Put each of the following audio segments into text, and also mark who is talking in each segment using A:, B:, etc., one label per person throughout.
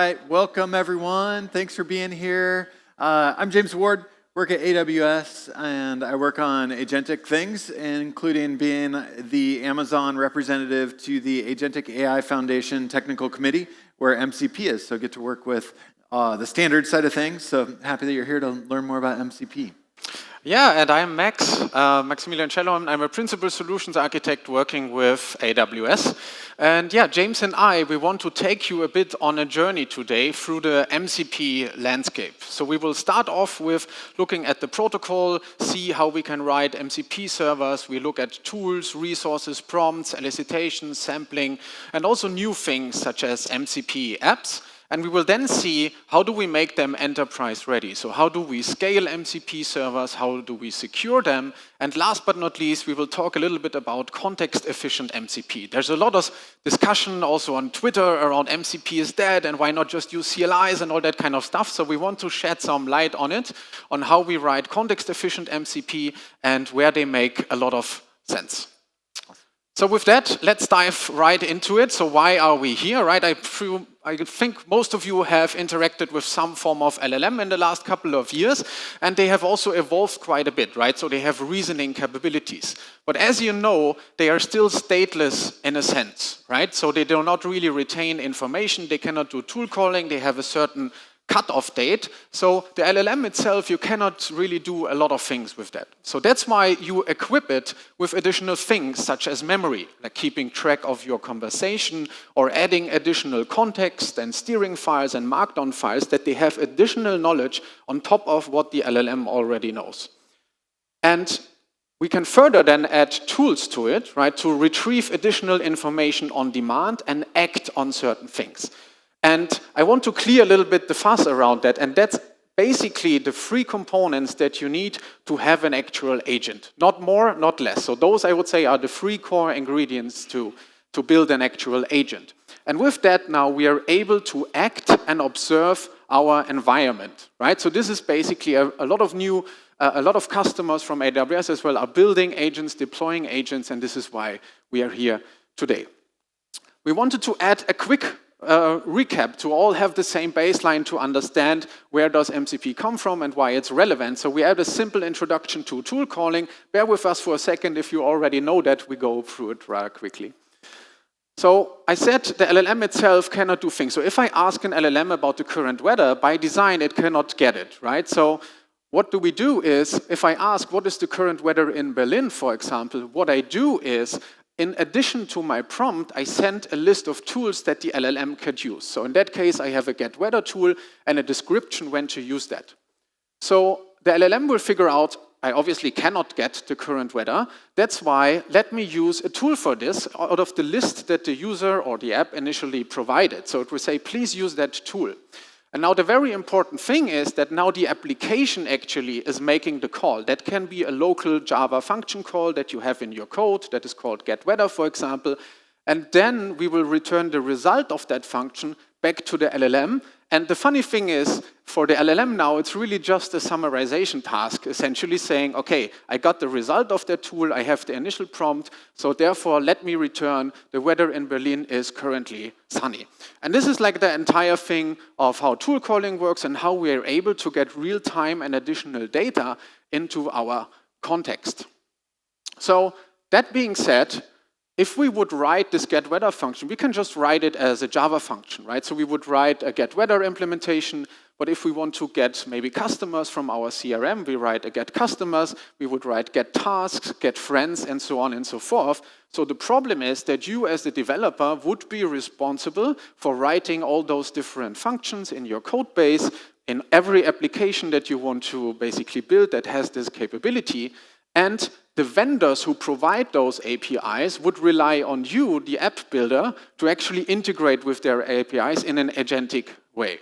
A: right, welcome everyone. Thanks for being here. I'm James Ward, work at AWS, and I work on agentic things, including being the Amazon representative to the Agentic AI Foundation Technical Committee, where MCP is. So I get to work with the standard side of things. So happy that you're here to learn more about MCP.
B: Yeah, and I'm Maximilian Schellhorn. I'm a principal solutions architect working with AWS. And yeah, James and I, we want to take you a bit on a journey today through the MCP landscape. So we will start off with looking at the protocol, see how we can write MCP servers. We look at tools, resources, prompts, elicitations, sampling, and also new things such as MCP apps. And we will then see how do we make them enterprise ready. So how do we scale MCP servers? How do we secure them? And last but not least, we will talk a little bit about context-efficient MCP. There's a lot of discussion also on Twitter around MCP is dead and why not just use CLIs and all that kind of stuff. So we want to shed some light on it, on how we write context-efficient MCP and where they make a lot of sense. So with that, let's dive right into it. So why are we here, right? I think most of you have interacted with some form of LLM in the last couple of years, and they have also evolved quite a bit, right? So they have reasoning capabilities. But as you know, they are still stateless in a sense, right? So they do not really retain information, they cannot do tool calling, they have a certain cut-off date. So the LLM itself, you cannot really do a lot of things with that. So that's why you equip it with additional things such as memory, like keeping track of your conversation or adding additional context and steering files and markdown files that they have additional knowledge on top of what the LLM already knows. And we can further then add tools to it, right, to retrieve additional information on demand and act on certain things. And I want to clear a little bit the fuss around that, and that's basically the three components that you need to have an actual agent. Not more, not less. So those, I would say, are the three core ingredients to build an actual agent. And with that now, we are able to act and observe our environment, right? So this is basically a lot of customers from AWS as well are building agents, deploying agents, and this is why we are here today. We wanted to add a quick recap to all have the same baseline to understand where does MCP come from and why it's relevant. So we add a simple introduction to tool calling. Bear with us for a second. If you already know that, we go through it rather quickly. So I said the LLM itself cannot do things. So if I ask an LLM about the current weather, by design it cannot get it, right? So what do we do is, if I ask what is the current weather in Berlin, for example, what I do is, in addition to my prompt, I send a list of tools that the LLM could use. So in that case, I have a get weather tool and a description when to use that. So the LLM will figure out, I obviously cannot get the current weather. That's why let me use a tool for this out of the list that the user or the app initially provided. So it will say, please use that tool. And now the very important thing is that now the application actually is making the call. That can be a local Java function call that you have in your code that is called getWeather, for example. And then we will return the result of that function back to the LLM. And the funny thing is, for the LLM now, it's really just a summarization task, essentially saying, okay, I got the result of that tool, I have the initial prompt, so therefore let me return the weather in Berlin is currently sunny. And this is like the entire thing of how tool calling works and how we are able to get real-time and additional data into our context. So that being said, if we would write this getWeather function, we can just write it as a Java function, right? So we would write a getWeather implementation, but if we want to get maybe customers from our CRM, we write a getCustomers, we would write getTasks, getFriends, and so on and so forth. So the problem is that you as the developer would be responsible for writing all those different functions in your code base, in every application that you want to basically build that has this capability. And the vendors who provide those APIs would rely on you, the app builder, to actually integrate with their APIs in an agentic way.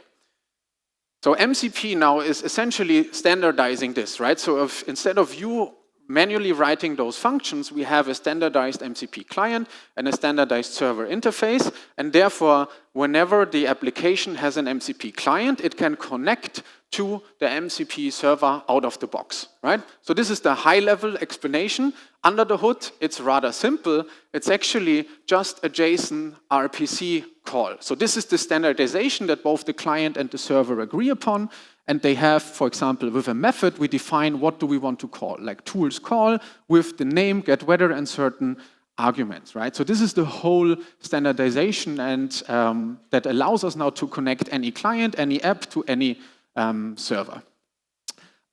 B: So MCP now is essentially standardizing this, right? So instead of you manually writing those functions, we have a standardized MCP client and a standardized server interface, and therefore, whenever the application has an MCP client, it can connect to the MCP server out of the box, right? So this is the high-level explanation. Under the hood, it's rather simple. It's actually just a JSON RPC call. So this is the standardization that both the client and the server agree upon. And they have, for example, with a method, we define what do we want to call, like tools call with the name, get weather, and certain arguments, right? So this is the whole standardization, and that allows us now to connect any client, any app to any server.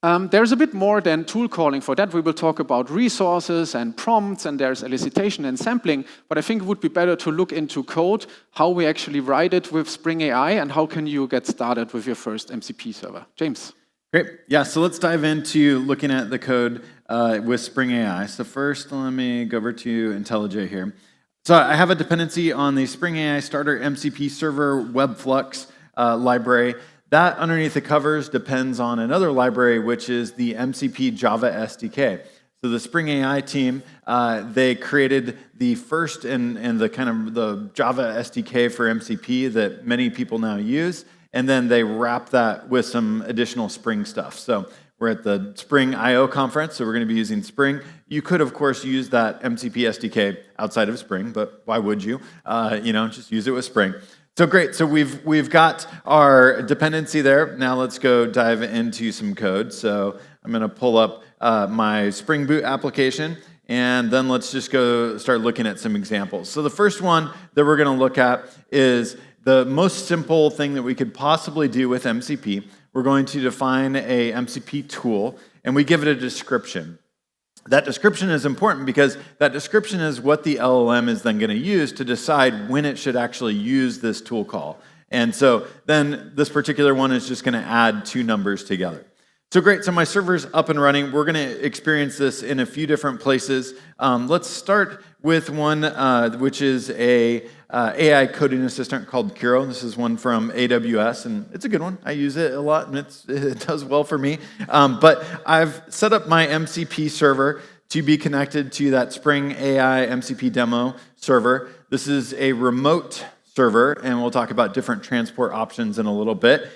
B: There's a bit more than tool calling for that. We will talk about resources and prompts, and there's elicitation and sampling, but I think it would be better to look into code, how we actually write it with Spring AI, and how can you get started with your first MCP server. James.
A: Great. Yeah, so let's dive into looking at the code with Spring AI. So first, let me go over to IntelliJ here. So I have a dependency on the Spring AI Starter MCP Server Webflux library. That underneath the covers depends on another library, which is the MCP Java SDK. So the Spring AI team, they created the first and the kind of the Java SDK for MCP that many people now use, and then they wrap that with some additional Spring stuff. So we're at the Spring I/O conference, so we're going to be using Spring. You could, of course, use that MCP SDK outside of Spring, but why would you? Just use it with Spring. So great, so we've got our dependency there. Now let's go dive into some code. So I'm gonna pull up my Spring Boot application, and then let's just go start looking at some examples. So the first one that we're gonna look at is the most simple thing that we could possibly do with MCP. We're going to define a MCP tool, and we give it a description. That description is important because that description is what the LLM is then going to use to decide when it should actually use this tool call. And so then this particular one is just going to add two numbers together. So great, so my server's up and running. We're going to experience this in a few different places. Let's start with one which is a AI coding assistant called Kiro. This is one from AWS, and it's a good one. I use it a lot, and it does well for me. But I've set up my MCP server to be connected to that Spring AI MCP demo server. This is a remote server, and we'll talk about different transport options in a little bit.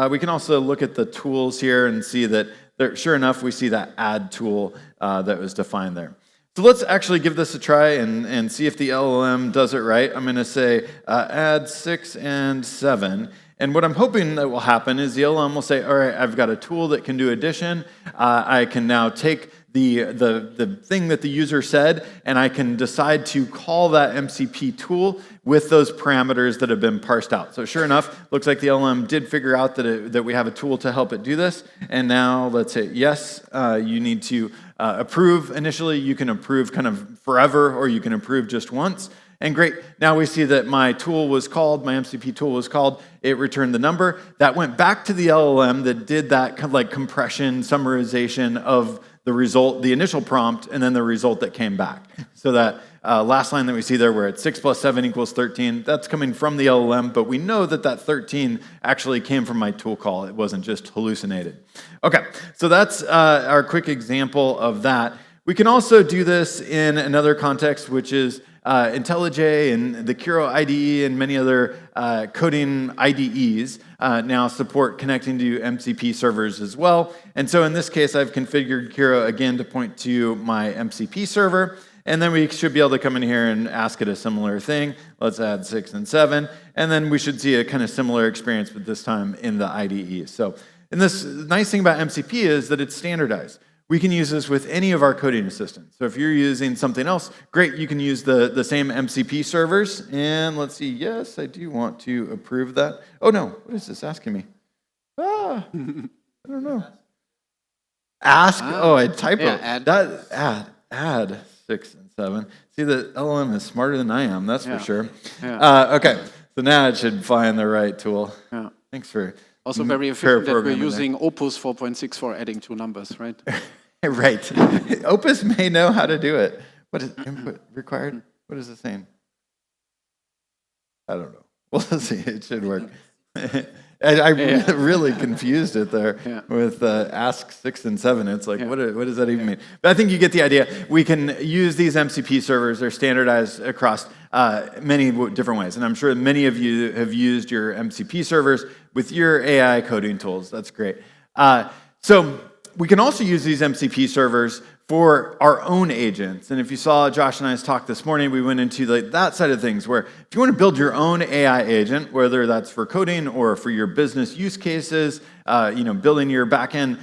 A: We can also look at the tools here and see that, sure enough, we see that add tool that was defined there. So let's actually give this a try and see if the LLM does it right. I'm going to say add 6 and 7. And what I'm hoping that will happen is the LLM will say, all right, I've got a tool that can do addition. I can now take the thing that the user said, and I can decide to call that MCP tool with those parameters that have been parsed out. So sure enough, looks like the LLM did figure out that we have a tool to help it do this. And now let's say, yes, you need to approve. Initially, you can approve kind of forever, or you can approve just once. And great, now we see that my tool was called, my MCP tool was called, it returned the number. That went back to the LLM that did that kind of like compression, summarization of the result, the initial prompt, and then the result that came back. So that last line that we see there where it's 6 plus 7 equals 13, that's coming from the LLM, but we know that that 13 actually came from my tool call. It wasn't just hallucinated. Okay, so that's our quick example of that. We can also do this in another context, which is IntelliJ and the Kiro IDE and many other coding IDEs now support connecting to MCP servers as well. And so in this case, I've configured Kiro again to point to my MCP server. And then we should be able to come in here and ask it a similar thing. Let's add 6 and 7. And then we should see a kind of similar experience, but this time in the IDE. So, and this nice thing about MCP is that it's standardized. We can use this with any of our coding assistants. So if you're using something else, great, you can use the same MCP servers. And let's see, yes, I do want to approve that. Oh no, what is this asking me? I don't know. Ask, I typo.
B: Yeah,
A: add 6 and 7. See, the LLM is smarter than I am, that's for sure.
B: Yeah.
A: Okay, so now it should find the right tool.
B: Yeah.
A: Thanks for
B: also very efficient that we're using Opus 4.6 for adding two numbers, right?
A: Right. Opus may know how to do it. What is input required? What is it saying? I don't know. We'll see. It should work. I really confused it there with ask 6 and 7. It's like, what does that even mean? But I think you get the idea. We can use these MCP servers. They're standardized across many different ways. And I'm sure many of you have used your MCP servers with your AI coding tools. That's great. So we can also use these MCP servers for our own agents. And if you saw Josh and I's talk this morning, we went into that side of things where if you want to build your own AI agent, whether that's for coding or for your business use cases, building your backend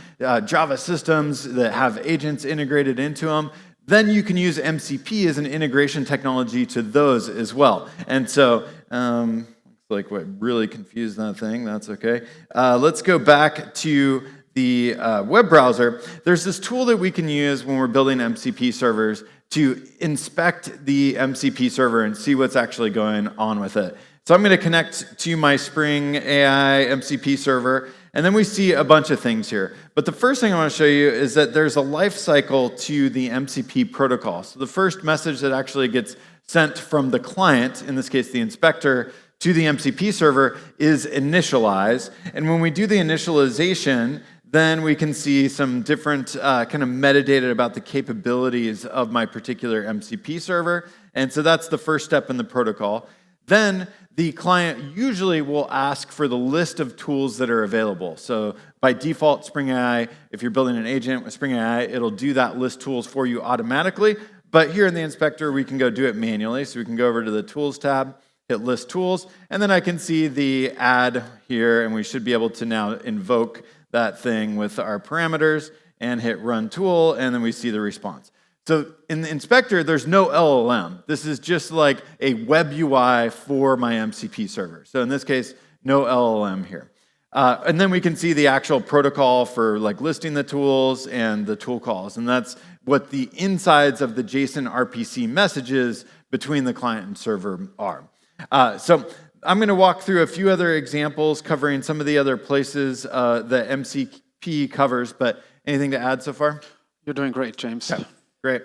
A: Java systems that have agents integrated into them, then you can use MCP as an integration technology to those as well. And so, looks like what really confused that thing. That's okay. Let's go back to the web browser. There's this tool that we can use when we're building MCP servers to inspect the MCP server and see what's actually going on with it. So I'm going to connect to my Spring AI MCP server, and then we see a bunch of things here. But the first thing I want to show you is that there's a life cycle to the MCP protocol. So the first message that actually gets sent from the client, in this case the inspector, to the MCP server is initialize. And when we do the initialization, then we can see some different kind of metadata about the capabilities of my particular MCP server. And so that's the first step in the protocol. Then the client usually will ask for the list of tools that are available. So by default, Spring AI, if you're building an agent with Spring AI, it'll do that list tools for you automatically. But here in the inspector, we can go do it manually. So we can go over to the Tools tab, hit List Tools, and then I can see the add here, and we should be able to now invoke that thing with our parameters and hit Run Tool, and then we see the response. So in the inspector, there's no LLM. This is just like a web UI for my MCP server. So in this case, no LLM here. And then we can see the actual protocol for like listing the tools and the tool calls. And that's what the insides of the JSON RPC messages between the client and server are. So I'm going to walk through a few other examples covering some of the other places that MCP covers, but anything to add so far?
B: You're doing great, James.
A: Okay. Great.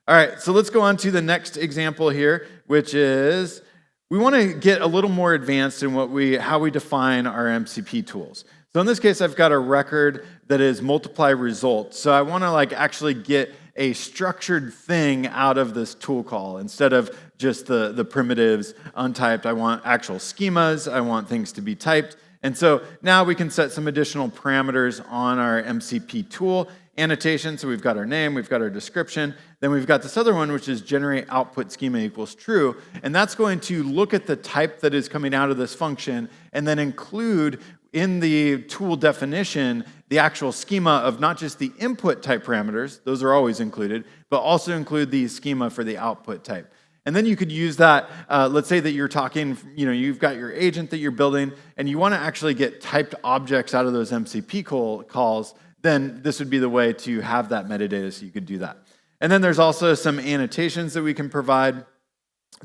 A: All right, so let's go on to the next example here, which is we want to get a little more advanced in how we define our MCP tools. So in this case, I've got a record that is multiply results. So I want to actually get a structured thing out of this tool call instead of just the primitives untyped. I want actual schemas. I want things to be typed. And so now we can set some additional parameters on our MCP tool. Annotation, so we've got our name, we've got our description, then we've got this other one, which is generate output schema equals true, and that's going to look at the type that is coming out of this function and then include in the tool definition the actual schema of not just the input type parameters, those are always included, but also include the schema for the output type. And then you could use that, let's say that you're talking, you've got your agent that you're building, and you want to actually get typed objects out of those MCP calls, then this would be the way to have that metadata so you could do that. And then there's also some annotations that we can provide.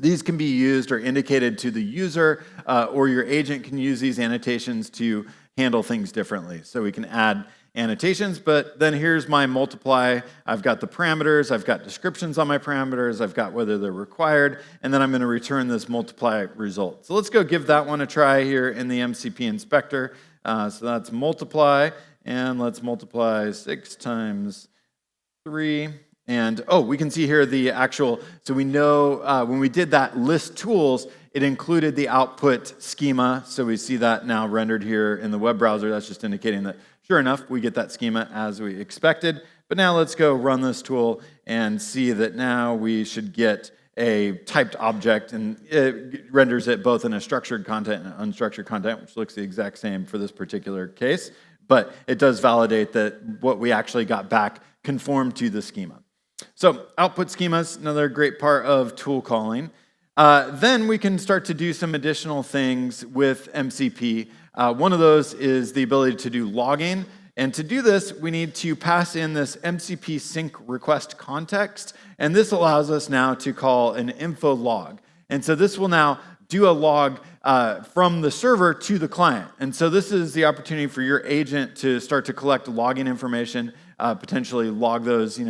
A: These can be used or indicated to the user, or your agent can use these annotations to handle things differently. So we can add annotations, but then here's my multiply. I've got the parameters, I've got descriptions on my parameters, I've got whether they're required, and then I'm going to return this multiply result. So let's go give that one a try here in the MCP inspector. So that's multiply, and let's multiply 6 times 3. And we can see here the actual, so we know when we did that list tools, it included the output schema. So we see that now rendered here in the web browser. That's just indicating that, sure enough, we get that schema as we expected. But now let's go run this tool and see that now we should get a typed object, and it renders it both in a structured content and unstructured content, which looks the exact same for this particular case. But it does validate that what we actually got back conformed to the schema. So output schemas, another great part of tool calling. Then we can start to do some additional things with MCP. One of those is the ability to do logging. And to do this, we need to pass in this MCP sync request context. And this allows us now to call an info log. And so this will now do a log from the server to the client. And so this is the opportunity for your agent to start to collect logging information, potentially log those in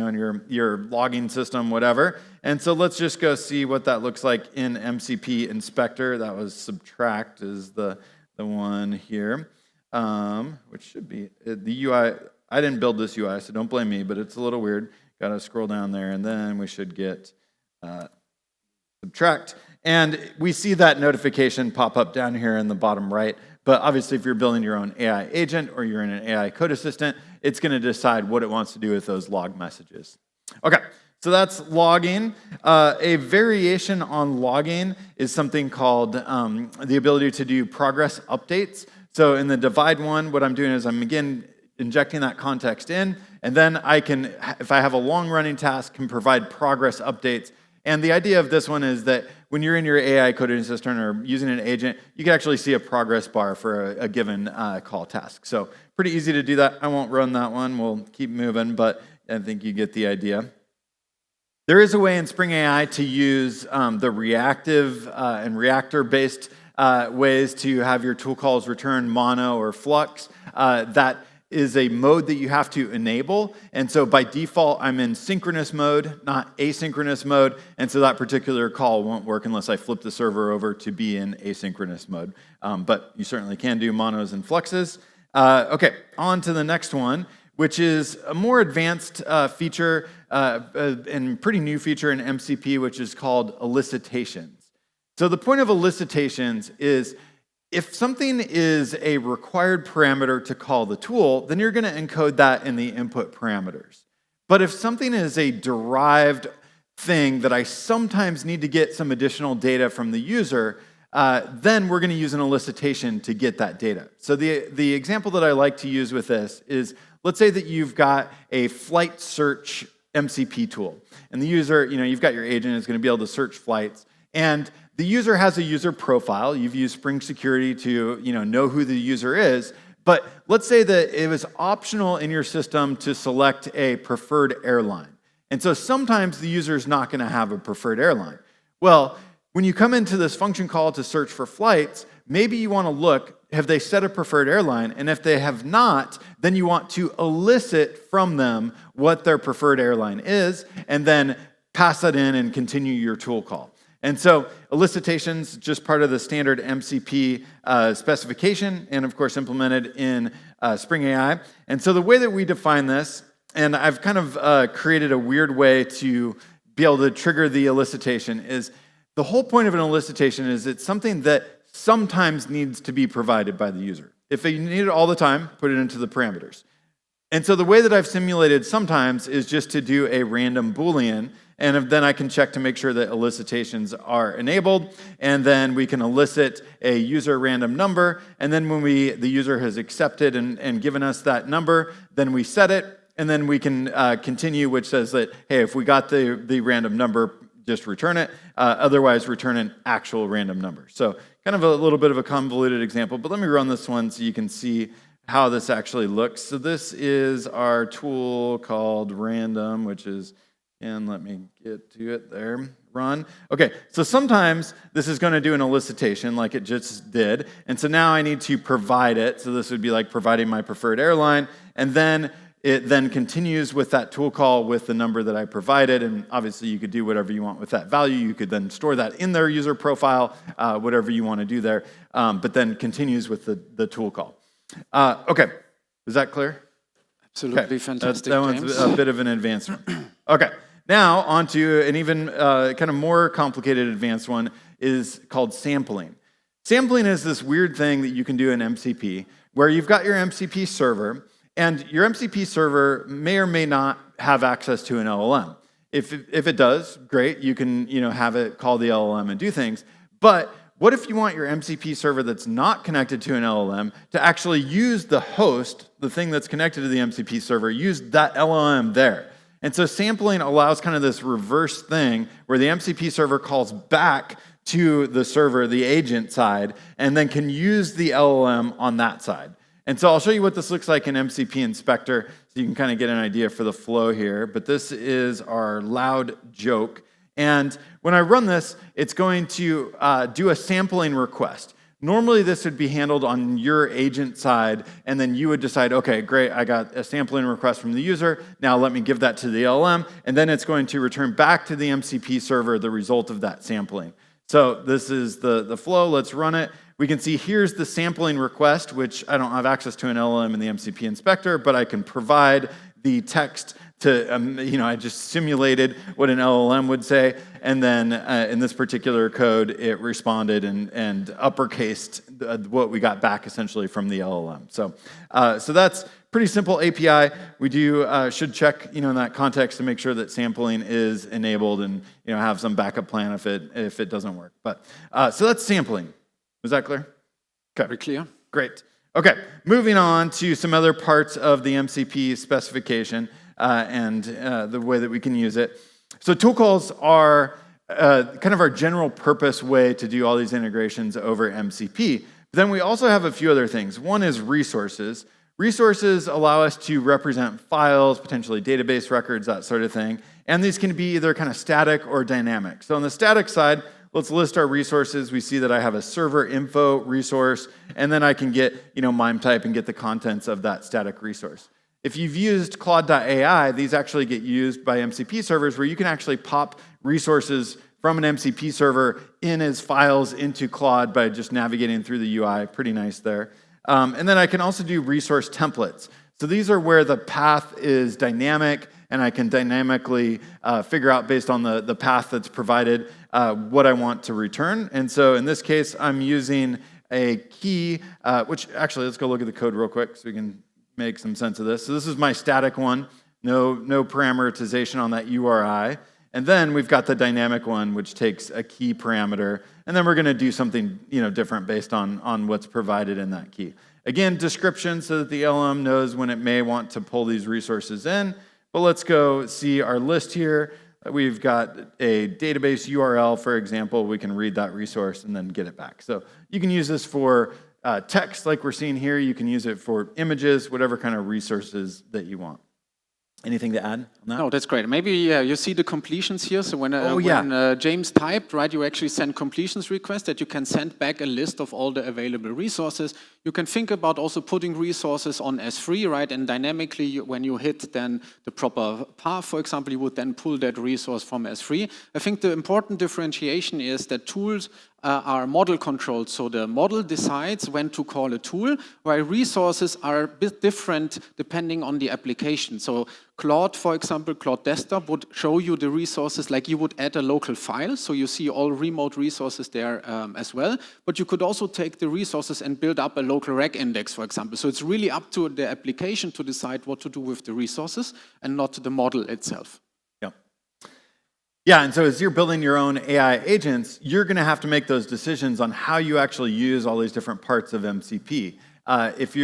A: your logging system, whatever. And so let's just go see what that looks like in MCP inspector. That was subtract is the one here, which should be the UI. I didn't build this UI, so don't blame me, but it's a little weird. Got to scroll down there, and then we should get subtract. And we see that notification pop up down here in the bottom right. But obviously, if you're building your own AI agent or you're in an AI code assistant, it's going to decide what it wants to do with those log messages. Okay, so that's logging. A variation on logging is something called the ability to do progress updates. So in the divide one, what I'm doing is I'm, again, injecting that context in, and then I can, if I have a long-running task, can provide progress updates. And the idea of this one is that when you're in your AI coding assistant or using an agent, you can actually see a progress bar for a given call task. So pretty easy to do that. I won't run that one. We'll keep moving, but I think you get the idea. There is a way in Spring AI to use the reactive and reactor-based ways to have your tool calls return mono or flux. That is a mode that you have to enable. And so by default, I'm in synchronous mode, not asynchronous mode. And so that particular call won't work unless I flip the server over to be in asynchronous mode. But you certainly can do monos and fluxes. Okay, on to the next one, which is a more advanced feature and pretty new feature in MCP, which is called elicitations. So the point of elicitations is if something is a required parameter to call the tool, then you're going to encode that in the input parameters. But if something is a derived thing that I sometimes need to get some additional data from the user, then we're going to use an elicitation to get that data. So the example that I like to use with this is, let's say that you've got a flight search MCP tool, and the user, you've got your agent is going to be able to search flights, and the user has a user profile. You've used Spring Security to know who the user is, but let's say that it was optional in your system to select a preferred airline. And so sometimes the user is not going to have a preferred airline. Well, when you come into this function call to search for flights, maybe you want to look, have they set a preferred airline? And if they have not, then you want to elicit from them what their preferred airline is, and then pass that in and continue your tool call. And so elicitations, just part of the standard MCP specification, and of course implemented in Spring AI. And so the way that we define this, and I've kind of created a weird way to be able to trigger the elicitation, is the whole point of an elicitation is it's something that sometimes needs to be provided by the user. If you need it all the time, put it into the parameters. And so the way that I've simulated sometimes is just to do a random Boolean, and then I can check to make sure that elicitations are enabled, and then we can elicit a user random number, and then when the user has accepted and given us that number, then we set it, and then we can continue, which says that, hey, if we got the random number, just return it, otherwise return an actual random number. So kind of a little bit of a convoluted example, but let me run this one so you can see how this actually looks. So this is our tool called random, which is, and let me get to it there, run. Okay, so sometimes this is going to do an elicitation like it just did, and so now I need to provide it. So this would be like providing my preferred airline, and then it then continues with that tool call with the number that I provided, and obviously you could do whatever you want with that value. You could then store that in their user profile, whatever you want to do there, but then continues with the tool call. Okay, is that clear?
B: Absolutely
A: okay.
B: Fantastic,
A: that
B: James.
A: one's a bit of an advancement. Okay, now on to an even kind of more complicated advanced one is called sampling. Sampling is this weird thing that you can do in MCP where you've got your MCP server, and your MCP server may or may not have access to an LLM. If it does, great, you can have it call the LLM and do things, but what if you want your MCP server that's not connected to an LLM to actually use the host, the thing that's connected to the MCP server, use that LLM there? And so sampling allows kind of this reverse thing where the MCP server calls back to the server, the agent side, and then can use the LLM on that side. And so I'll show you what this looks like in MCP Inspector so you can kind of get an idea for the flow here. But this is our loud joke. And when I run this, it's going to do a sampling request. Normally, this would be handled on your agent side, and then you would decide, okay, great, I got a sampling request from the user, now let me give that to the LLM, and then it's going to return back to the MCP server the result of that sampling. So this is the flow, let's run it. We can see here's the sampling request, which I don't have access to an LLM in the MCP Inspector, but I can provide the text I just simulated what an LLM would say, and then in this particular code, it responded and uppercased what we got back essentially from the LLM. So that's pretty simple API. We should check in that context to make sure that sampling is enabled and have some backup plan if it doesn't work. But so that's sampling. Was that clear? Okay.
B: Very clear.
A: Great. Okay, moving on to some other parts of the MCP specification and the way that we can use it. So tool calls are kind of our general purpose way to do all these integrations over MCP. But then we also have a few other things. One is resources. Resources allow us to represent files, potentially database records, that sort of thing. And these can be either kind of static or dynamic. So on the static side, let's list our resources. We see that I have a server info resource, and then I can get MIME type and get the contents of that static resource. If you've used Claude.ai, these actually get used by MCP servers where you can actually pop resources from an MCP server in as files into Claude by just navigating through the UI. Pretty nice there. And then I can also do resource templates. So these are where the path is dynamic, and I can dynamically figure out based on the path that's provided what I want to return. And so in this case, I'm using a key, which actually, let's go look at the code real quick so we can make some sense of this. So this is my static one, no parameterization on that URI. And then we've got the dynamic one, which takes a key parameter, and then we're going to do something different based on what's provided in that key. Again, description so that the LLM knows when it may want to pull these resources in. But let's go see our list here. We've got a database URL, for example. We can read that resource and then get it back. So you can use this for text like we're seeing here. You can use it for images, whatever kind of resources that you want. Anything to add on that?
B: No, that's great. Maybe you see the completions here. So when James typed, right, you actually send completions request that you can send back a list of all the available resources. You can think about also putting resources on S3, right? And dynamically, when you hit then the proper path, for example, you would then pull that resource from S3. I think the important differentiation is that tools are model controlled. So the model decides when to call a tool, while resources are a bit different depending on the application. So Claude, for example, Claude Desktop would show you the resources like you would add a local file. So you see all remote resources there as well. But you could also take the resources and build up a local rec index, for example. So it's really up to the application to decide what to do with the resources and not the model itself.
A: Yeah, and so as you're building your own AI agents, you're going to have to make those decisions on how you actually use all these different parts of MCP. If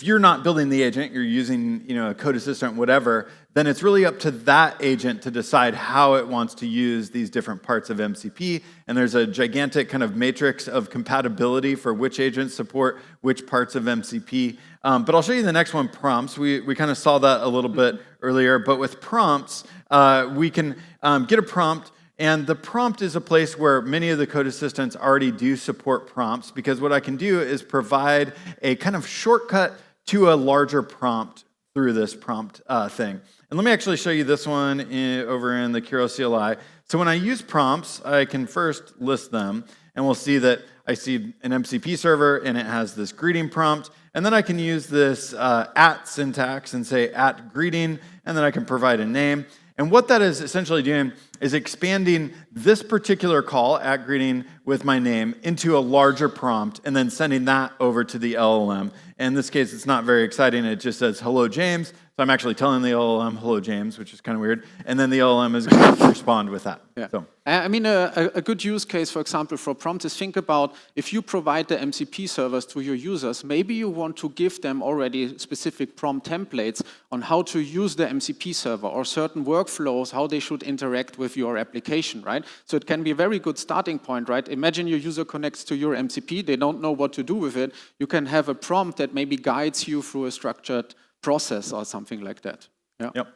A: you're not building the agent, you're using a code assistant, whatever, then it's really up to that agent to decide how it wants to use these different parts of MCP. And there's a gigantic kind of matrix of compatibility for which agents support which parts of MCP. But I'll show you the next one, prompts. We kind of saw that a little bit earlier, but with prompts, we can get a prompt. And the prompt is a place where many of the code assistants already do support prompts, because what I can do is provide a kind of shortcut to a larger prompt through this prompt thing. And let me actually show you this one over in the Kiro CLI. So when I use prompts, I can first list them, and we'll see that I see an MCP server, and it has this greeting prompt. And then I can use this at syntax and say at greeting, and then I can provide a name. And what that is essentially doing is expanding this particular call, at greeting with my name, into a larger prompt, and then sending that over to the LLM. In this case, it's not very exciting. It just says, hello, James. So I'm actually telling the LLM, hello, James, which is kind of weird. And then the LLM is going to respond with that.
B: Yeah.
A: So.
B: I mean, a good use case, for example, for prompts is think about if you provide the MCP servers to your users, maybe you want to give them already specific prompt templates on how to use the MCP server or certain workflows, how they should interact with your application, right? So it can be a very good starting point, right? Imagine your user connects to your MCP, they don't know what to do with it. You can have a prompt that maybe guides you through a structured process or something like that. Yeah.
A: Yep.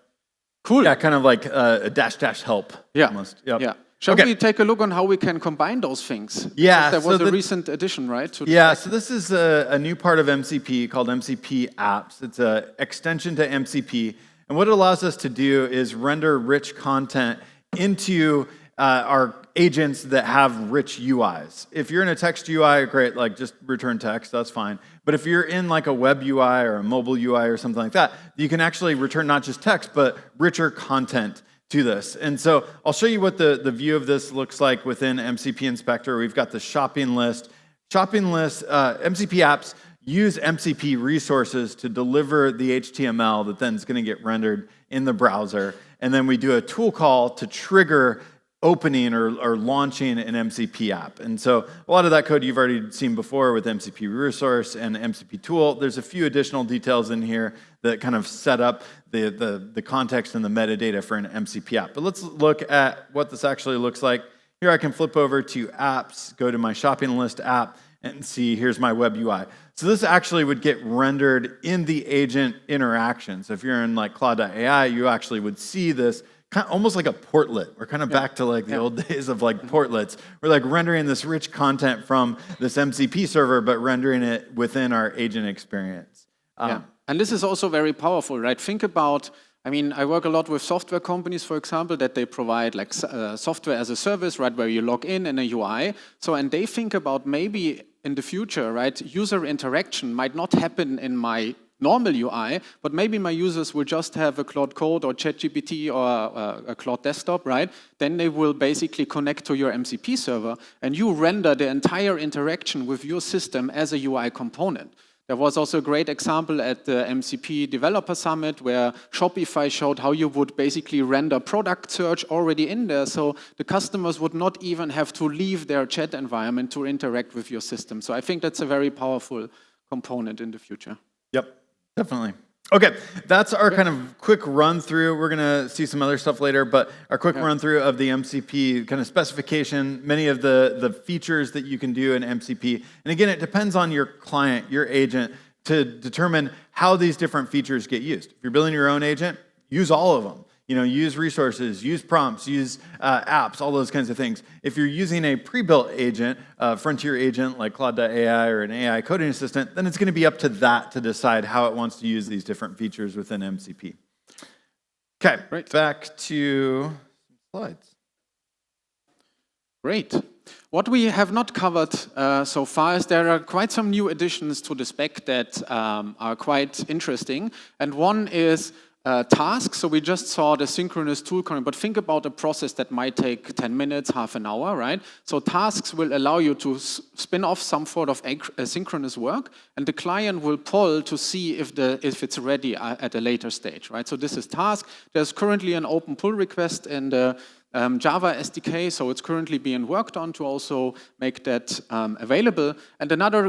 B: Cool.
A: Yeah, kind of like a -- help.
B: Yeah.
A: Almost. Yep.
B: Yeah. Shall we take a look on how we can combine those things?
A: Yeah.
B: There was a recent addition, right?
A: So this is a new part of MCP called MCP apps. It's an extension to MCP. And what it allows us to do is render rich content into our agents that have rich UIs. If you're in a text UI, great, like just return text, that's fine. But if you're in like a web UI or a mobile UI or something like that, you can actually return not just text, but richer content to this. And so I'll show you what the view of this looks like within MCP Inspector. We've got the shopping list. MCP apps use MCP resources to deliver the HTML that then is going to get rendered in the browser. And then we do a tool call to trigger opening or launching an MCP app. And so a lot of that code you've already seen before with MCP resource and MCP tool. There's a few additional details in here that kind of set up the context and the metadata for an MCP app. But let's look at what this actually looks like. Here I can flip over to apps, go to my shopping list app, and see here's my web UI. So this actually would get rendered in the agent interaction. So if you're in like Claude.ai, you actually would see this kind of almost like a portlet. We're kind of back to like the old days of like portlets. We're like rendering this rich content from this MCP server, but rendering it within our agent experience.
B: And this is also very powerful, right? Think about, I mean, I work a lot with software companies, for example, that they provide like software as a service, right, where you log in a UI. So, and they think about maybe in the future, right, user interaction might not happen in my normal UI, but maybe my users will just have a Claude Code or ChatGPT or a Claude Desktop, right? Then they will basically connect to your MCP server, and you render the entire interaction with your system as a UI component. There was also a great example at the MCP Developer Summit where Shopify showed how you would basically render product search already in there, so the customers would not even have to leave their chat environment to interact with your system. So I think that's a very powerful component in the future.
A: Yep. Definitely. Okay, that's our kind of quick run through. We're going to see some other stuff later, but our quick run through of the MCP kind of specification, many of the features that you can do in MCP. And again, it depends on your client, your agent, to determine how these different features get used. If you're building your own agent, use all of them. You know, use resources, use prompts, use apps, all those kinds of things. If you're using a pre-built agent, frontier agent like Claude.ai or an AI coding assistant, then it's going to be up to that to decide how it wants to use these different features within MCP. Okay, back to slides.
B: Great. What we have not covered so far is there are quite some new additions to the spec that are quite interesting. And one is tasks. So we just saw the synchronous tool calling, but think about a process that might take 10 minutes, half an hour, right? So tasks will allow you to spin off some sort of asynchronous work, and the client will poll to see if it's ready at a later stage, right? So this is task. There's currently an open pull request in the Java SDK, so it's currently being worked on to also make that available. And another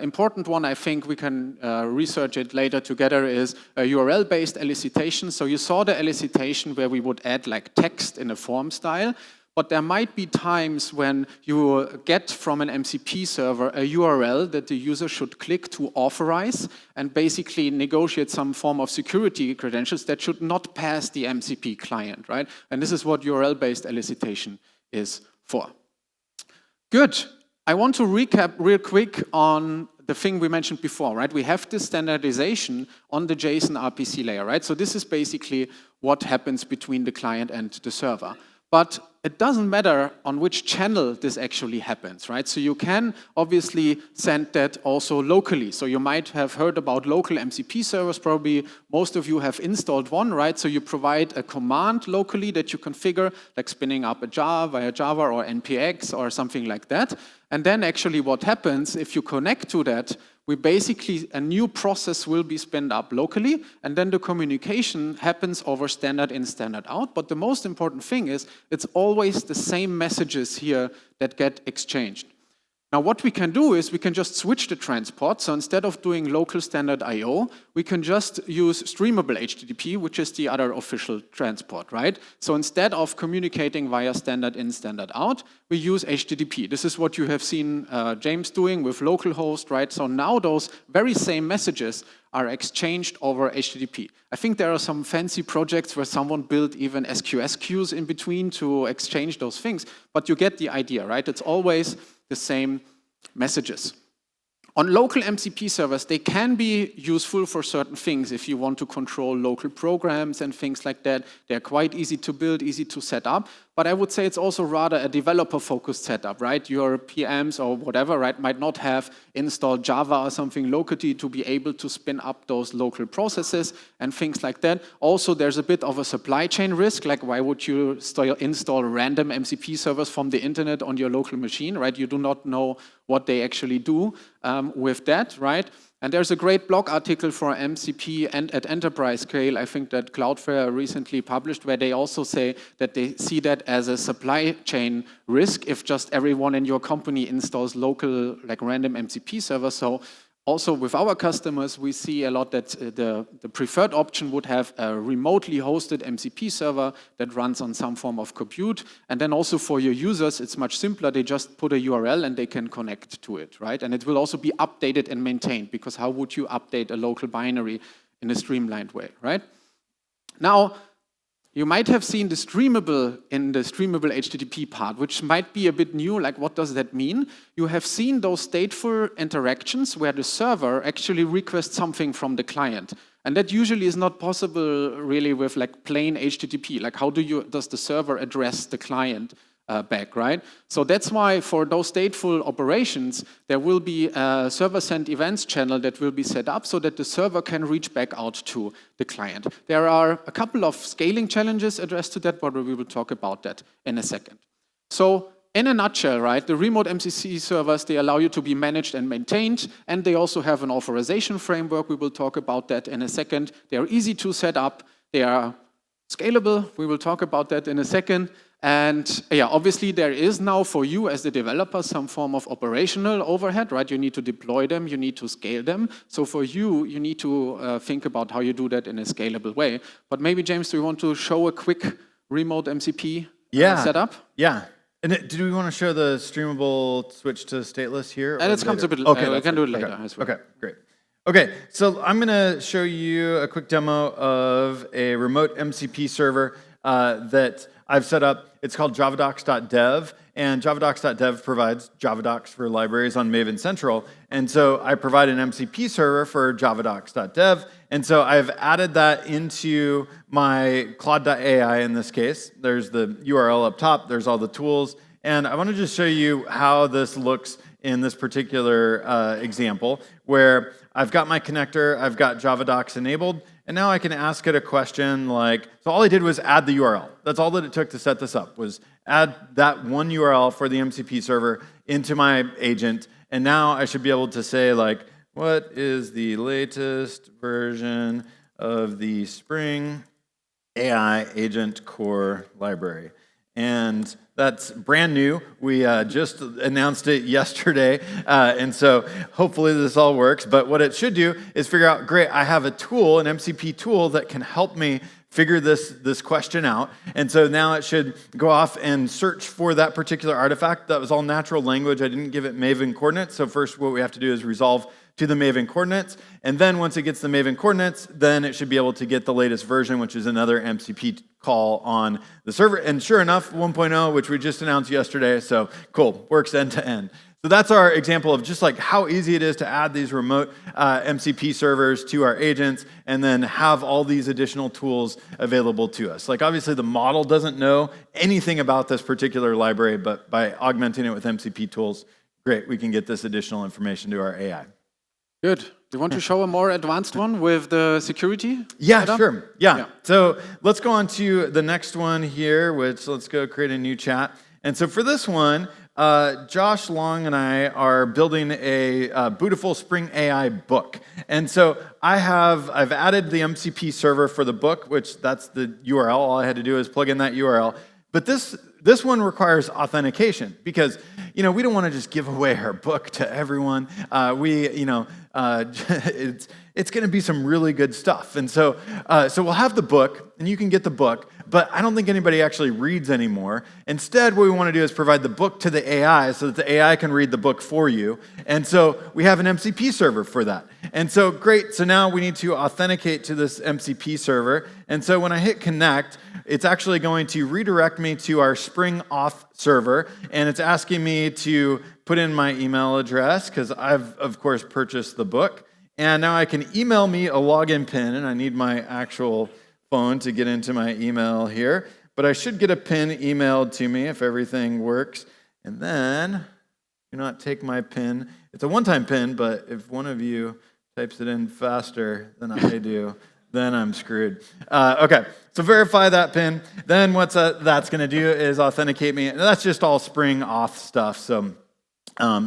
B: important one, I think we can research it later together, is a URL-based elicitation. So you saw the elicitation where we would add like text in a form style, but there might be times when you get from an MCP server a URL that the user should click to authorize and basically negotiate some form of security credentials that should not pass the MCP client, right? And this is what URL-based elicitation is for. Good. I want to recap real quick on the thing we mentioned before, right? We have this standardization on the JSON RPC layer, right? So this is basically what happens between the client and the server. But it doesn't matter on which channel this actually happens, right? So you can obviously send that also locally. So you might have heard about local MCP servers. Probably most of you have installed one, right? So you provide a command locally that you configure, like spinning up a jar via Java or npx or something like that. And then actually what happens if you connect to that, a new process will be spinned up locally, and then the communication happens over standard in, standard out. But the most important thing is it's always the same messages here that get exchanged. Now what we can do is we can just switch the transport. So instead of doing local standard I/O, we can just use streamable HTTP, which is the other official transport, right? So instead of communicating via standard in, standard out, we use HTTP. This is what you have seen James doing with localhost, right? So now those very same messages are exchanged over HTTP. I think there are some fancy projects where someone built even SQS queues in between to exchange those things, but you get the idea, right? It's always the same messages. On local MCP servers, they can be useful for certain things if you want to control local programs and things like that. They're quite easy to build, easy to set up. but I would say it's also rather a developer-focused setup, right? Your PMs or whatever, right, might not have installed Java or something locally to be able to spin up those local processes and things like that. Also, there's a bit of a supply chain risk, like why would you install random MCP servers from the internet on your local machine, right? You do not know what they actually do with that, right? And there's a great blog article for MCP and at enterprise scale, I think that Cloudflare recently published, where they also say that they see that as a supply chain risk if just everyone in your company installs local, like random MCP servers. So also with our customers, we see a lot that the preferred option would have a remotely hosted MCP server that runs on some form of compute. And then also for your users, it's much simpler. They just put a URL and they can connect to it, right? And it will also be updated and maintained, because how would you update a local binary in a streamlined way, right? Now, you might have seen the streamable in the streamable HTTP part, which might be a bit new, like what does that mean? You have seen those stateful interactions where the server actually requests something from the client. And that usually is not possible really with like plain HTTP. Like how does the server address the client back, right? So that's why for those stateful operations, there will be a server-sent events channel that will be set up so that the server can reach back out to the client. There are a couple of scaling challenges addressed to that, but we will talk about that in a second. So in a nutshell, right, the remote MCP servers, they allow you to be managed and maintained, and they also have an authorization framework. We will talk about that in a second. They are easy to set up. They are scalable. We will talk about that in a second. And yeah, obviously there is now for you as the developer some form of operational overhead, right? You need to deploy them, you need to scale them. So for you, you need to think about how you do that in a scalable way. But maybe, James, do you want to show a quick remote MCP setup?
A: Yeah. And do we want to show the streamable switch to stateless here?
B: And it comes a bit
A: okay,
B: we can do it later as well.
A: Okay, great. Okay, so I'm going to show you a quick demo of a remote MCP server that I've set up. It's called javadocs.dev, and javadocs.dev provides javadocs for libraries on Maven Central. And so I provide an MCP server for javadocs.dev, and so I've added that into my Claude.ai in this case. There's the URL up top, there's all the tools, and I want to just show you how this looks in this particular example, where I've got my connector, I've got javadocs enabled, and now I can ask it a question like, so all I did was add the URL. That's all that it took to set this up, was add that one URL for the MCP server into my agent, and now I should be able to say like, what is the latest version of the Spring AI Agent Core library? And that's brand new. We just announced it yesterday, and so hopefully this all works. But what it should do is figure out, great, I have a tool, an MCP tool that can help me figure this question out. And so now it should go off and search for that particular artifact. That was all natural language. I didn't give it Maven coordinates. So first what we have to do is resolve to the Maven coordinates. And then once it gets the Maven coordinates, then it should be able to get the latest version, which is another MCP call on the server. And sure enough, 1.0, which we just announced yesterday. So cool, works end to end. So that's our example of just like how easy it is to add these remote MCP servers to our agents and then have all these additional tools available to us. Like obviously the model doesn't know anything about this particular library, but by augmenting it with MCP tools, great, we can get this additional information to our AI.
B: Good. Do you want to show a more advanced one with the security?
A: Yeah,
B: setup?
A: sure. Yeah. So let's go on to the next one here, which let's go create a new chat. And so for this one, Josh Long and I are building a beautiful Spring AI book. And so I've added the MCP server for the book, which that's the URL. All I had to do is plug in that URL. But this one requires authentication because, we don't want to just give away our book to everyone. It's going to be some really good stuff. And so we'll have the book, and you can get the book, but I don't think anybody actually reads anymore. Instead, what we want to do is provide the book to the AI so that the AI can read the book for you. And so we have an MCP server for that. And so great, so now we need to authenticate to this MCP server. And so when I hit connect, it's actually going to redirect me to our Spring Auth server, and it's asking me to put in my email address because I've, of course, purchased the book. And now I can email me a login pin, and I need my actual phone to get into my email here. but I should get a pin emailed to me if everything works. And then, do not take my pin. It's a one-time pin, but if one of you types it in faster than I do, then I'm screwed. Okay, so verify that pin. Then what that's going to do is authenticate me. And that's just all Spring Auth stuff. So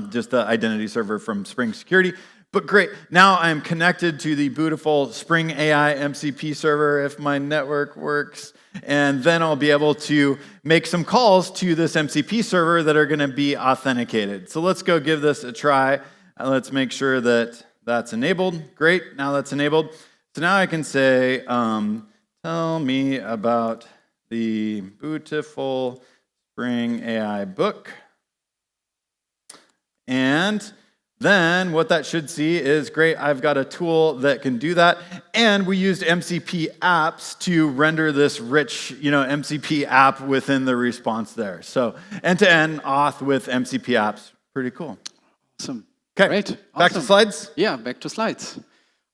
A: just the identity server from Spring Security. But great, now I'm connected to the beautiful Spring AI MCP server if my network works. And then I'll be able to make some calls to this MCP server that are going to be authenticated. So let's go give this a try. Let's make sure that that's enabled. Great, now that's enabled. So now I can say, tell me about the beautiful Spring AI book. And then what that should see is, great, I've got a tool that can do that. And we used MCP apps to render this rich, MCP app within the response there. So end-to-end auth with MCP apps. Pretty cool.
B: Awesome.
A: Okay,
B: great.
A: Back to slides?
B: Yeah, back to slides.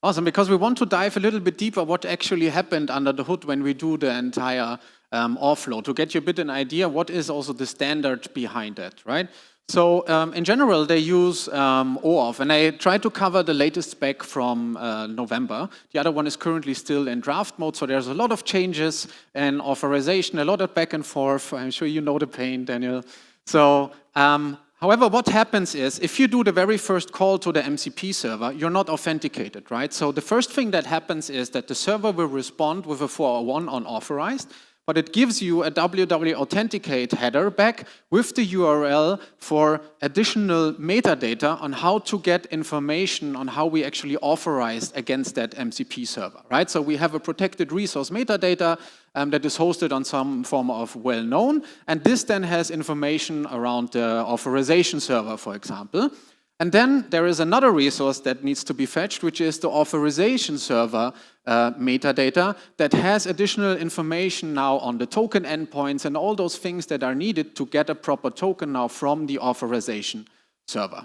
B: Awesome, because we want to dive a little bit deeper what actually happened under the hood when we do the entire offload, to get you a bit an idea what is also the standard behind it, right? So in general, they use OAuth, and I tried to cover the latest spec from November. The other one is currently still in draft mode, so there's a lot of changes and authorization, a lot of back and forth. I'm sure you know the pain, Daniel. So however, what happens is, if you do the very first call to the MCP server, you're not authenticated, right? So the first thing that happens is that the server will respond with a 401 on authorized, but it gives you a www.authenticate header back with the URL for additional metadata on how to get information on how we actually authorized against that MCP server, right? So we have a protected resource metadata that is hosted on some form of well-known, and this then has information around the authorization server, for example. And then there is another resource that needs to be fetched, which is the authorization server metadata that has additional information now on the token endpoints and all those things that are needed to get a proper token now from the authorization server.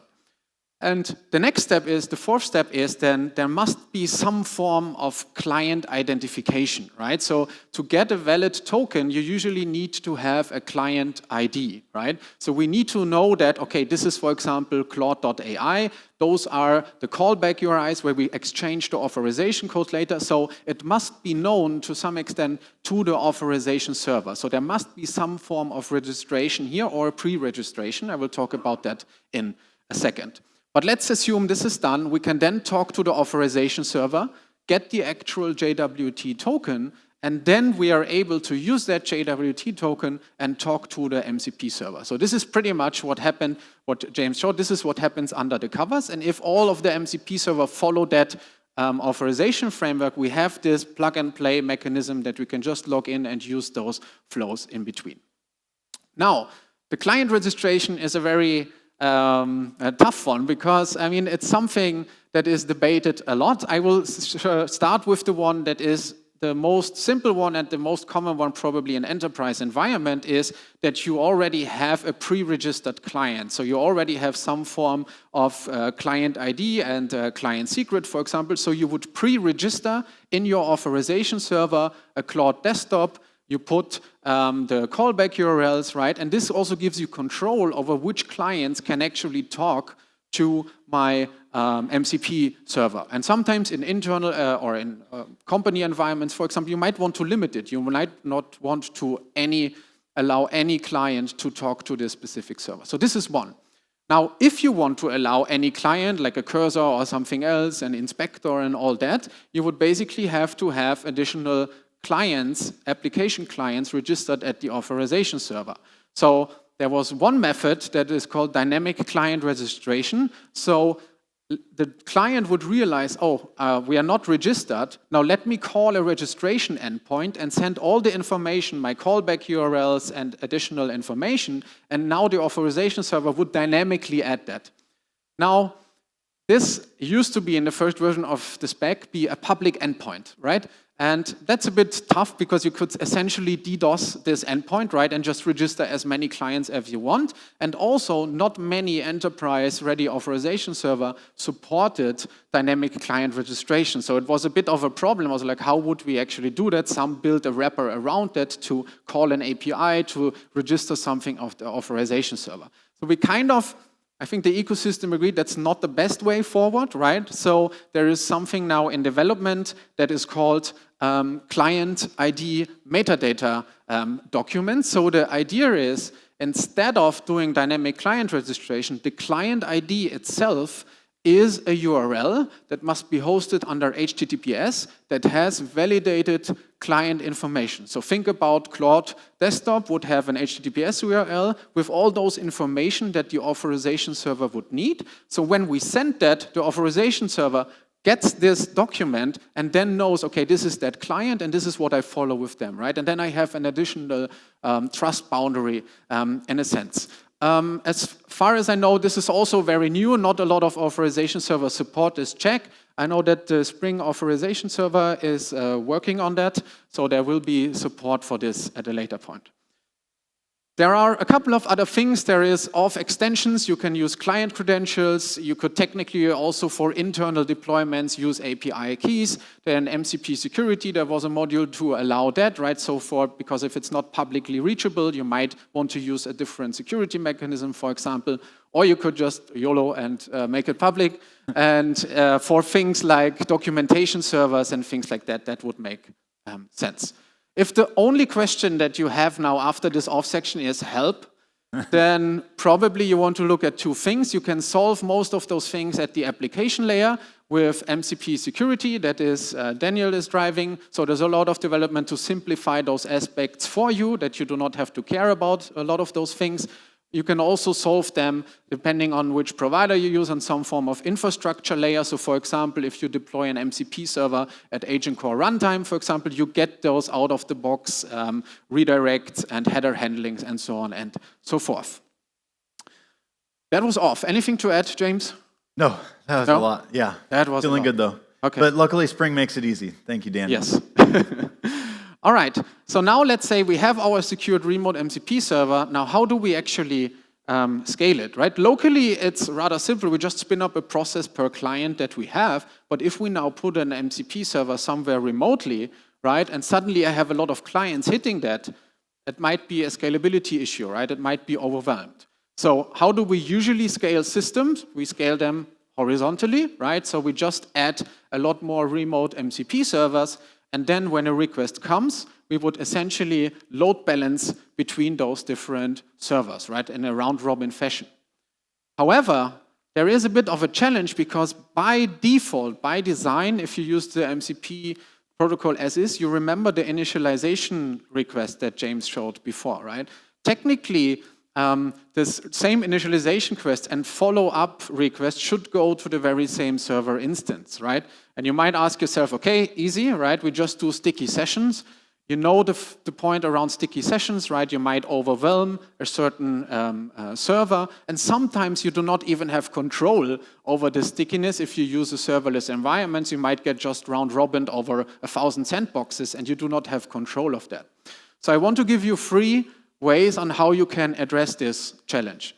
B: And the next step is, the fourth step is then there must be some form of client identification, right? So to get a valid token, you usually need to have a client ID, right? So we need to know that, okay, this is, for example, Claude.ai. Those are the callback URIs where we exchange the authorization code later. So it must be known to some extent to the authorization server. So there must be some form of registration here or pre-registration. I will talk about that in a second. But let's assume this is done. We can then talk to the authorization server, get the actual JWT token, and then we are able to use that JWT token and talk to the MCP server. So this is pretty much what happened, what James showed. This is what happens under the covers. And if all of the MCP server follow that authorization framework, we have this plug-and-play mechanism that we can just log in and use those flows in between. Now, the client registration is a very a tough one, because I mean it's something that is debated a lot. I will start with the one that is the most simple one and the most common one probably in enterprise environment, is that you already have a pre-registered client. So you already have some form of client ID and client secret, for example. So you would pre-register in your authorization server a Claude desktop. You put the callback URLs, right? And this also gives you control over which clients can actually talk to my MCP server. And sometimes in internal or in company environments, for example, you might want to limit it. You might not want to allow any client to talk to this specific server. So this is one. Now, if you want to allow any client, like a cursor or something else, an inspector and all that, you would basically have to have additional clients, application clients registered at the authorization server. So there was one method that is called dynamic client registration. So the client would realize, oh, we are not registered. Now let me call a registration endpoint and send all the information, my callback URLs and additional information, and now the authorization server would dynamically add that. Now, this used to be in the first version of the spec be a public endpoint, right? And that's a bit tough because you could essentially DDoS this endpoint, right, and just register as many clients as you want. And also, not many enterprise-ready authorization server supported dynamic client registration. So it was a bit of a problem. I was like, how would we actually do that? Some built a wrapper around that to call an API to register something of the authorization server. So we kind of, I think the ecosystem agreed that's not the best way forward, right? So there is something now in development that is called client ID metadata documents. So the idea is, instead of doing dynamic client registration, the client ID itself is a URL that must be hosted under HTTPS that has validated client information. So think about Claude Desktop would have an HTTPS URL with all those information that the authorization server would need. So when we send that, the authorization server gets this document and then knows, okay, this is that client and this is what I follow with them, right? And then I have an additional trust boundary in a sense. As far as I know, this is also very new. Not a lot of authorization servers support this check. I know that the Spring authorization server is working on that, so there will be support for this at a later point. There are a couple of other things. There is auth extensions. You can use client credentials. You could technically also, for internal deployments, use API keys. Then MCP security, there was a module to allow that, right? So because if it's not publicly reachable, you might want to use a different security mechanism, for example, or you could just YOLO and make it public. And for things like documentation servers and things like that, that would make sense. If the only question that you have now after this auth section is help, then probably you want to look at two things. You can solve most of those things at the application layer with MCP security, that is Daniel is driving. So there's a lot of development to simplify those aspects for you, that you do not have to care about a lot of those things. You can also solve them depending on which provider you use on some form of infrastructure layer. So for example, if you deploy an MCP server at Agent Core runtime, for example, you get those out of the box redirects and header handlings and so on and so forth. That was auth. Anything to add, James?
A: No, that was a lot. Yeah,
B: that was
A: feeling good though.
B: Okay.
A: But luckily Spring makes it easy. Thank you, Dan.
B: Yes. All right, so now let's say we have our secured remote MCP server. Now, how do we actually scale it, right? Locally, it's rather simple. We just spin up a process per client that we have. But if we now put an MCP server somewhere remotely, right, and suddenly I have a lot of clients hitting that, it might be a scalability issue, right? It might be overwhelmed. So how do we usually scale systems? We scale them horizontally, right? So we just add a lot more remote MCP servers. And then when a request comes, we would essentially load balance between those different servers, right, in a round-robin fashion. However, there is a bit of a challenge because by default, by design, if you use the MCP protocol as is, you remember the initialization request that James showed before, right? Technically, this same initialization request and follow-up request should go to the very same server instance, right? And you might ask yourself, okay, easy, right? We just do sticky sessions. You know the point around sticky sessions, right? You might overwhelm a certain server, and sometimes you do not even have control over the stickiness. If you use a serverless environment, you might get just round-robin over 1,000 sandboxes, and you do not have control of that. So I want to give you 3 ways on how you can address this challenge.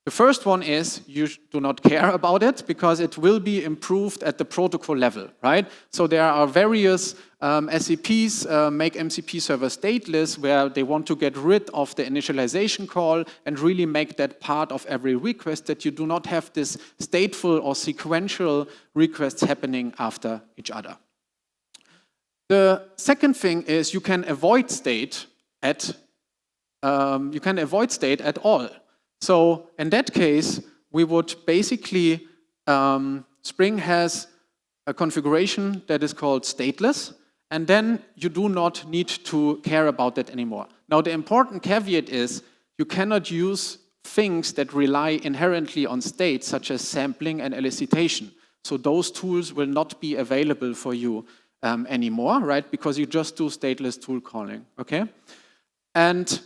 B: The first one is you do not care about it because it will be improved at the protocol level, right? So there are various SCPs, make MCP server stateless, where they want to get rid of the initialization call and really make that part of every request, that you do not have this stateful or sequential requests happening after each other. The second thing is you can avoid state at all. So in that case, we would basically, Spring has a configuration that is called stateless, and then you do not need to care about that anymore. Now, the important caveat is you cannot use things that rely inherently on state, such as sampling and elicitation. So those tools will not be available for you anymore, right? Because you just do stateless tool calling, okay? And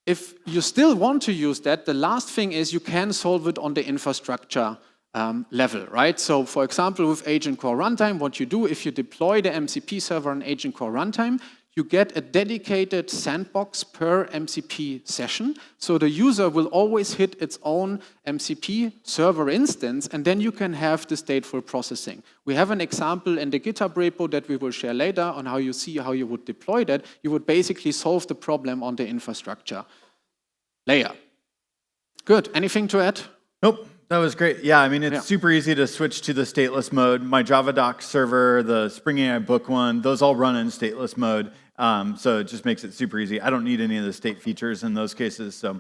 B: if you still want to use that, the last thing is you can solve it on the infrastructure level, right? So for example, with Agent Core Runtime, what you do if you deploy the MCP server on Agent Core Runtime, you get a dedicated sandbox per MCP session. So the user will always hit its own MCP server instance, and then you can have the stateful processing. We have an example in the GitHub repo that we will share later on how you see how you would deploy that. You would basically solve the problem on the infrastructure layer. Good. Anything to add?
A: Nope. That was great. Yeah, I mean, it's super easy to switch to the stateless mode. My Java Docs server, the Spring AI book one, those all run in stateless mode. So it just makes it super easy. I don't need any of the state features in those cases. So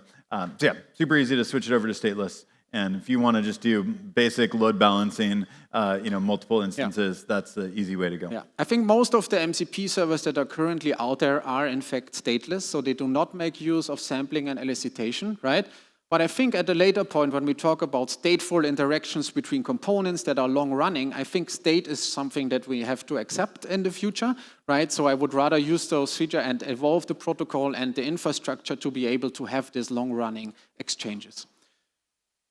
A: yeah, super easy to switch it over to stateless. And if you want to just do basic load balancing, multiple instances, that's the easy way to go.
B: Yeah, I think most of the MCP servers that are currently out there are in fact stateless, so they do not make use of sampling and elicitation, right? But I think at a later point, when we talk about stateful interactions between components that are long-running, I think state is something that we have to accept in the future, right? So I would rather use those features and evolve the protocol and the infrastructure to be able to have these long-running exchanges.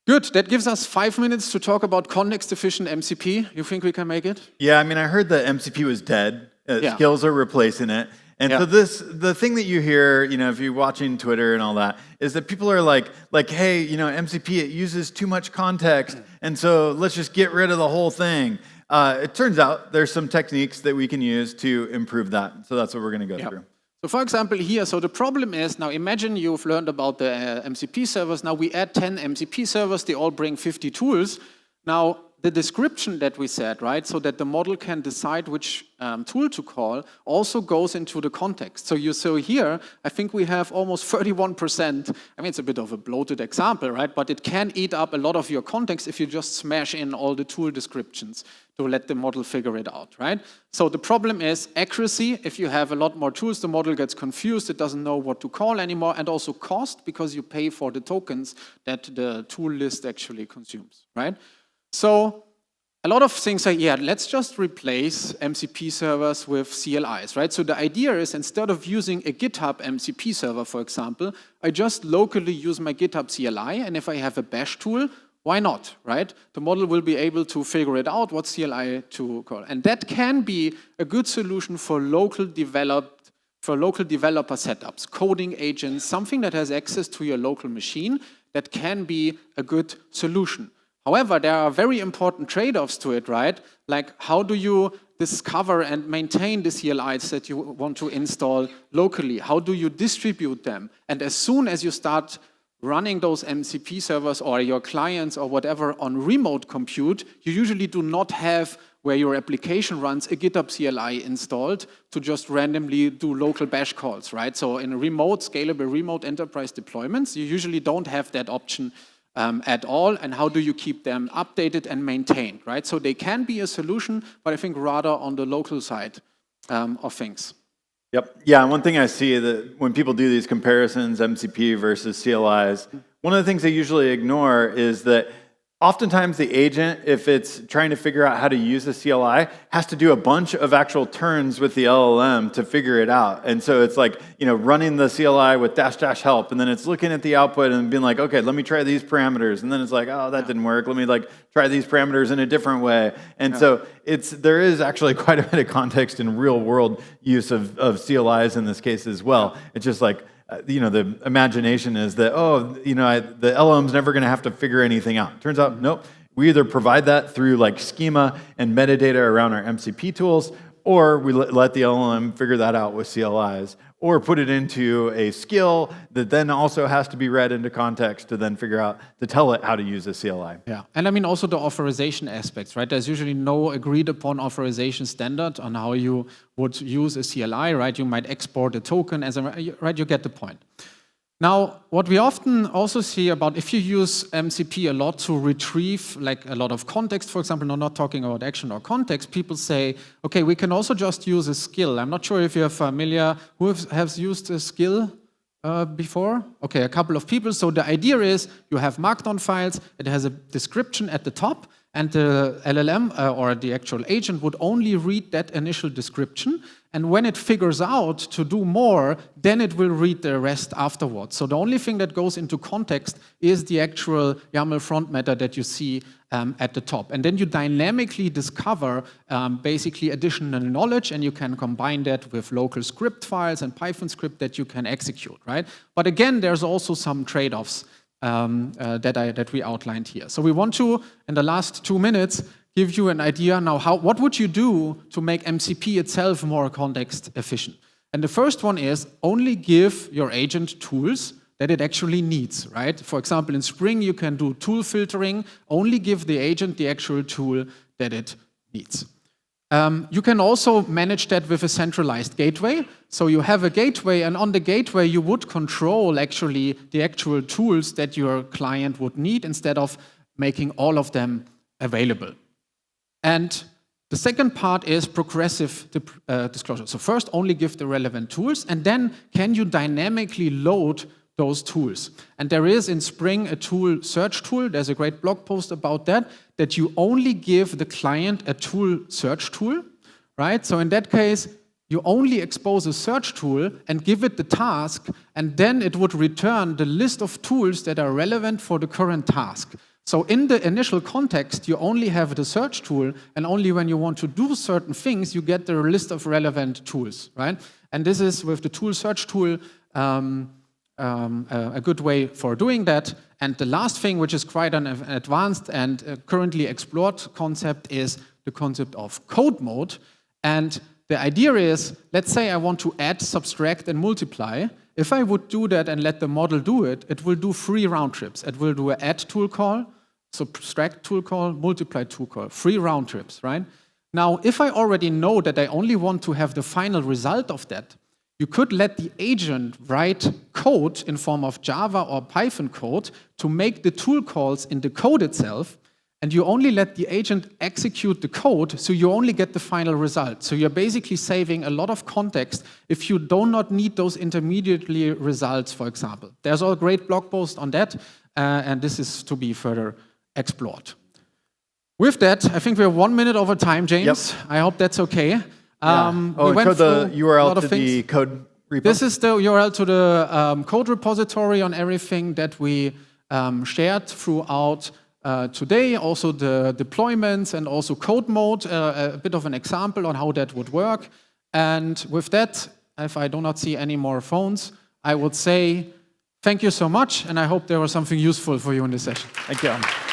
B: Good, that gives us 5 minutes to talk about context-efficient MCP. You think we can make it?
A: Yeah, I mean, I heard that MCP was dead. Skills are replacing it. And so the thing that you hear, if you're watching Twitter and all that, is that people are like, hey, MCP, it uses too much context, and so let's just get rid of the whole thing. It turns out there's some techniques that we can use to improve that. So that's what we're going to go through.
B: So for example here, so the problem is, now imagine you've learned about the MCP servers. Now we add 10 MCP servers, they all bring 50 tools. Now the description that we said, right, so that the model can decide which tool to call, also goes into the context. So here, I think we have almost 31%. I mean, it's a bit of a bloated example, right? But it can eat up a lot of your context if you just smash in all the tool descriptions to let the model figure it out, right? So the problem is accuracy. If you have a lot more tools, the model gets confused. It doesn't know what to call anymore. And also cost, because you pay for the tokens that the tool list actually consumes, right? So a lot of things are, let's just replace MCP servers with CLIs, right? So the idea is, instead of using a GitHub MCP server, for example, I just locally use my GitHub CLI, and if I have a bash tool, why not, right? The model will be able to figure it out, what CLI to call. And that can be a good solution for local developer setups, coding agents, something that has access to your local machine. That can be a good solution. However, there are very important trade-offs to it, right? Like, how do you discover and maintain the CLIs that you want to install locally? How do you distribute them? And as soon as you start running those MCP servers or your clients or whatever on remote compute, you usually do not have, where your application runs, a GitHub CLI installed to just randomly do local bash calls, right? So in remote, scalable remote enterprise deployments, you usually don't have that option at all, and how do you keep them updated and maintained, right? So they can be a solution, but I think rather on the local side of things.
A: Yep. Yeah, and one thing I see that when people do these comparisons, MCP versus CLIs, one of the things they usually ignore is that oftentimes the agent, if it's trying to figure out how to use a CLI, has to do a bunch of actual turns with the LLM to figure it out. And so it's like, running the CLI with -- help, and then it's looking at the output and being like, okay, let me try these parameters. And then it's like, oh, that didn't work. Let me try these parameters in a different way. And so there is actually quite a bit of context in real world use of CLIs in this case as well. It's just like, the imagination is that, the LLM's never going to have to figure anything out. Turns out, nope. We either provide that through schema and metadata around our MCP tools, or we let the LLM figure that out with CLIs, or put it into a skill that then also has to be read into context to then figure out, to tell it how to use a CLI.
B: Yeah, and I mean also the authorization aspects, right? There's usually no agreed upon authorization standard on how you would use a CLI, right? You might export a token right? You get the point. Now, what we often also see about if you use MCP a lot to retrieve a lot of context, for example, not talking about action or context, people say, okay, we can also just use a skill. I'm not sure if you're familiar, who has used a skill before? Okay, a couple of people. So the idea is you have markdown files, it has a description at the top, and the LLM or the actual agent would only read that initial description,
C: and when it figures out to do more, then it will read the rest afterwards. So the only thing that goes into context is the actual YAML front matter that you see at the top. And then you dynamically discover basically additional knowledge, and you can combine that with local script files and Python script that you can execute, right? But again, there's also some trade-offs that we outlined here. So we want to, in the last 2 minutes, give you an idea now what would you do to make MCP itself more context efficient. And the first one is only give your agent tools that it actually needs, right? For example, in Spring, you can do tool filtering, only give the agent the actual tool that it needs. You can also manage that with a centralized gateway. So you have a gateway, and on the gateway, you would control actually the actual tools that your client would need instead of making all of them available. And the second part is progressive disclosure. So first, only give the relevant tools, and then can you dynamically load those tools. And there is in Spring a tool search tool. There's a great blog post about that you only give the client a tool search tool, right? So in that case, you only expose a search tool and give it the task, and then it would return the list of tools that are relevant for the current task. So in the initial context, you only have the search tool, and only when you want to do certain things, you get the list of relevant tools, right? And this is with the tool search tool, a good way for doing that. And the last thing, which is quite an advanced and currently explored concept, is the concept of code mode. And the idea is, let's say I want to add, subtract, and multiply. If I would do that and let the model do it, it will do 3 round trips. It will do an add tool call, subtract tool call, multiply tool call, 3 round trips, right? Now, if I already know that I only want to have the final result of that, you could let the agent write code in form of Java or Python code to make the tool calls in the code itself, and you only let the agent execute the code, so you only get the final result. So you're basically saving a lot of context if you do not need those intermediately results, for example. There's a great blog post on that, and this is to be further explored. With that, I think we're 1 minute over time, James. Yep. I hope that's okay.
A: We went through the URL to the code repo.
C: This is the URL to the code repository on everything that we shared throughout today. Also the deployments and also code mode, a bit of an example on how that would work. And with that, if I do not see any more phones, I would say thank you so much, and I hope there was something useful for you in this session.
A: Thank you.